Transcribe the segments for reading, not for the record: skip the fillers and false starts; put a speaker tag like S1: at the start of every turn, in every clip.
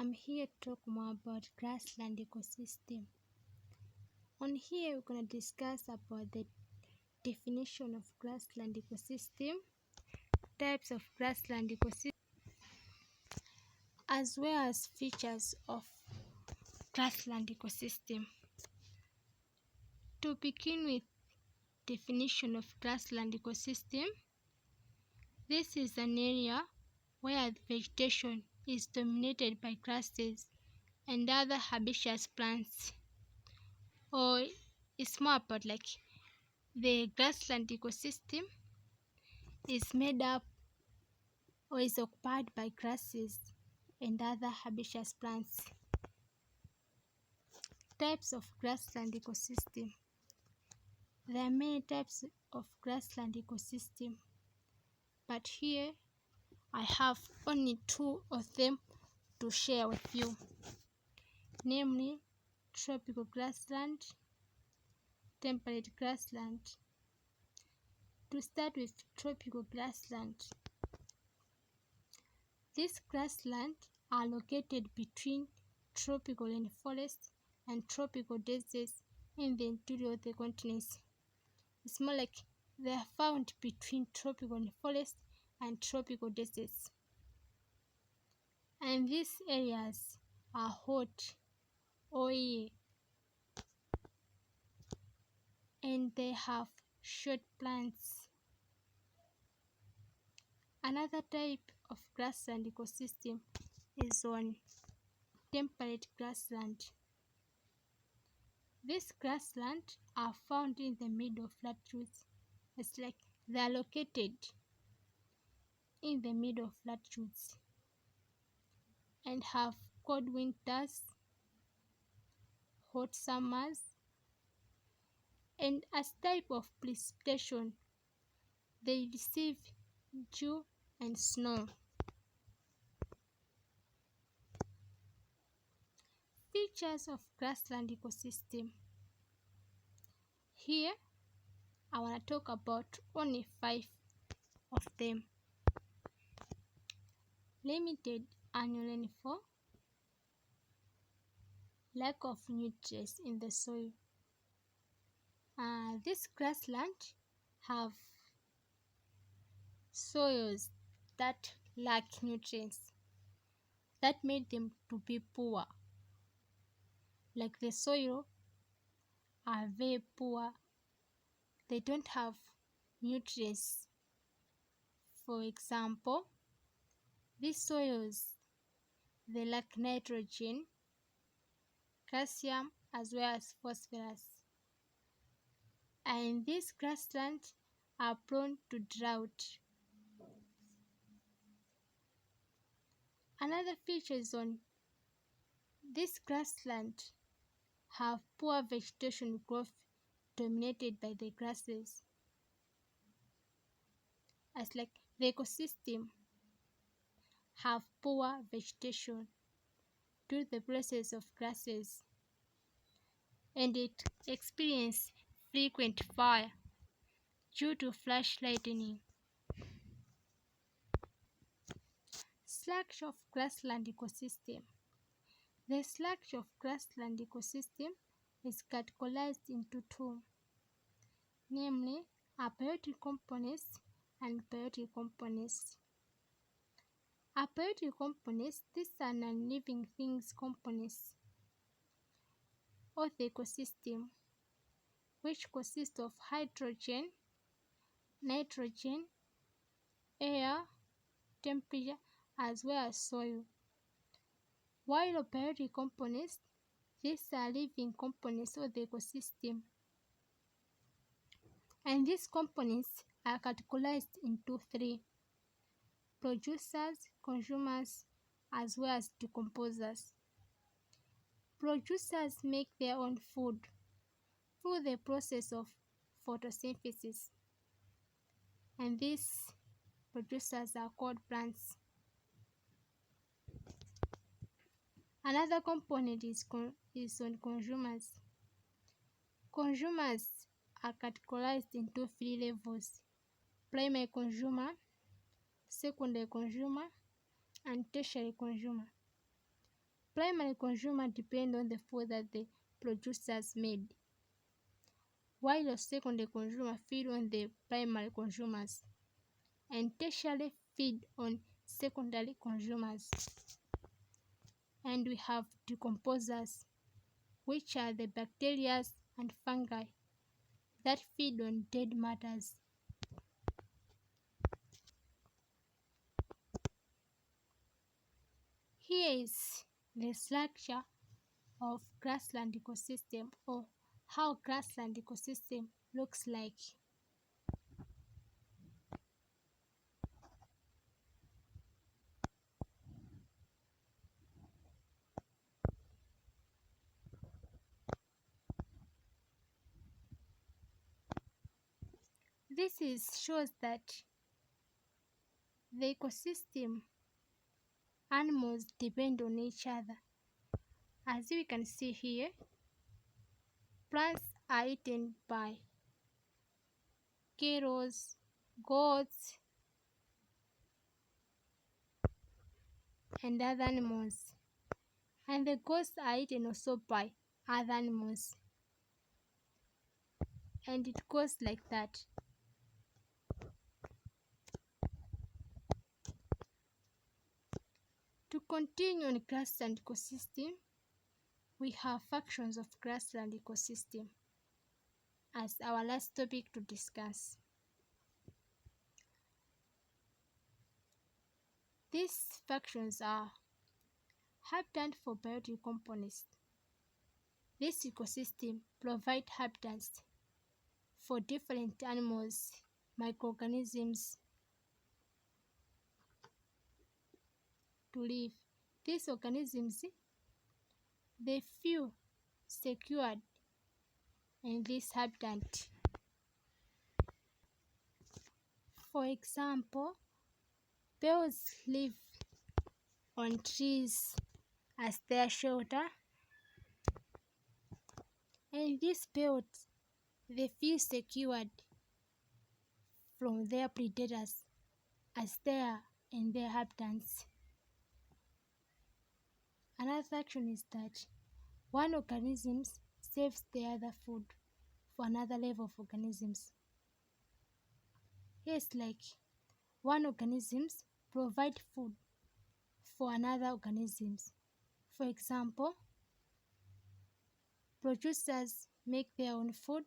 S1: I'm here to talk more about grassland ecosystem. On here, we're going to discuss about the definition of grassland ecosystem, types of grassland ecosystem, as well as features of grassland ecosystem. To begin with, definition of grassland ecosystem. This is an area where vegetation is dominated by grasses and other herbaceous plants. Or it's more about like the grassland ecosystem is made up or is occupied by grasses and other herbaceous plants. Types of grassland ecosystem. There are many types of grassland ecosystem, but here I have only two of them to share with you, namely tropical grassland, temperate grassland. To start with tropical grassland. These grasslands are located between tropical rainforests and tropical deserts in the interior of the continents. It's more like they are found between tropical rainforests and tropical deserts. And these areas are hot all year, and they have short plants. Another type of grassland ecosystem is on temperate grassland. These grasslands are found in the middle of latitudes. It's like they are located in the middle of latitudes and have cold winters, hot summers, and as type of precipitation, they receive dew and snow. Features of grassland ecosystem. Here, I want to talk about only 5 of them. Limited annual rainfall, lack of nutrients in the soil. This grassland have soils that lack nutrients, that made them to be poor. Like the soil are very poor, they don't have nutrients. For example, these soils, they lack nitrogen, calcium, as well as phosphorus. And these grasslands are prone to drought. Another feature is on this grassland have poor vegetation growth dominated by the grasses. As like the ecosystem have poor vegetation due to the presence of grasses, and it experiences frequent fire due to flash lightning. Structure of grassland ecosystem. The structure of grassland ecosystem is categorized into two, namely abiotic components and biotic components. Abiotic components, these are non-living things components of the ecosystem, which consist of hydrogen, nitrogen, air, temperature, as well as soil. While abiotic components, these are living components of the ecosystem, and these components are categorized into 3: producers, consumers, as well as decomposers. Producers make their own food through the process of photosynthesis, and these producers are called plants. Another component is on consumers. Consumers are categorized into 3 levels: primary consumer, secondary consumer, and tertiary consumer. primary consumers depend on the food that the producers made, while the secondary consumers feed on the primary consumers, and tertiary feed on secondary consumers. And we have decomposers, which are the bacteria and fungi that feed on dead matters. Here is the structure of grassland ecosystem, or how grassland ecosystem looks like. Shows that the ecosystem animals depend on each other. As we can see here, plants are eaten by cattle, goats, and other animals, and the goats are eaten also by other animals, and it goes like that. To continue on grassland ecosystem, we have functions of grassland ecosystem as our last topic to discuss. These functions are habitat for biotic components. This ecosystem provides habitats for different animals, microorganisms to live. These organisms, they feel secured in this habitat. For example, birds live on trees as their shelter, and these birds, they feel secured from their predators as they are in their habitats. Another action is that one organism saves the other food for another level of organisms. It's like one organism provide food for another organisms. For example, producers make their own food,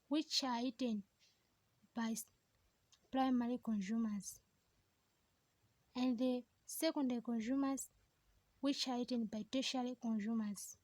S1: which are eaten by primary consumers, and the secondary consumers, which are eaten by tertiary consumers.